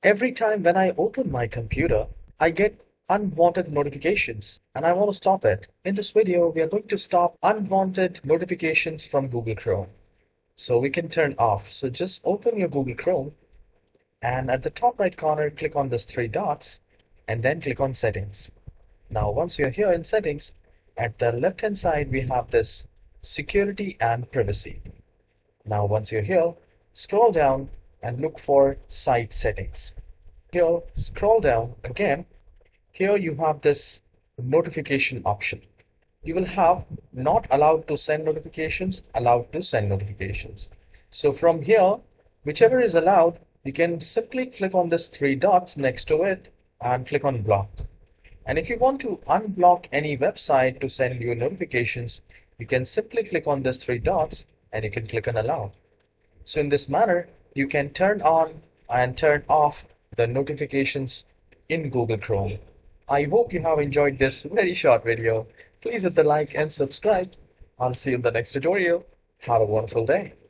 Every time when I open my computer, I get unwanted notifications and I want to stop it. In this video, we are going to stop unwanted notifications from Google Chrome. So we can turn off. So just open your Google Chrome and at the top right corner, click on these three dots and then click on settings. Now, once you're here in settings, at the left hand side, we have this security and privacy. Now, once you're here, scroll down and look for site settings. Here, scroll down again. Here you have this notification option. You will have not allowed to send notifications, allowed to send notifications. So from here, whichever is allowed, you can simply click on this three dots next to it and click on block. And if you want to unblock any website to send you notifications, you can simply click on these three dots and you can click on allow. So in this manner, you can turn on and turn off the notifications in Google Chrome. I hope you have enjoyed this very short video. Please hit the like and subscribe. I'll see you in the next tutorial. Have a wonderful day.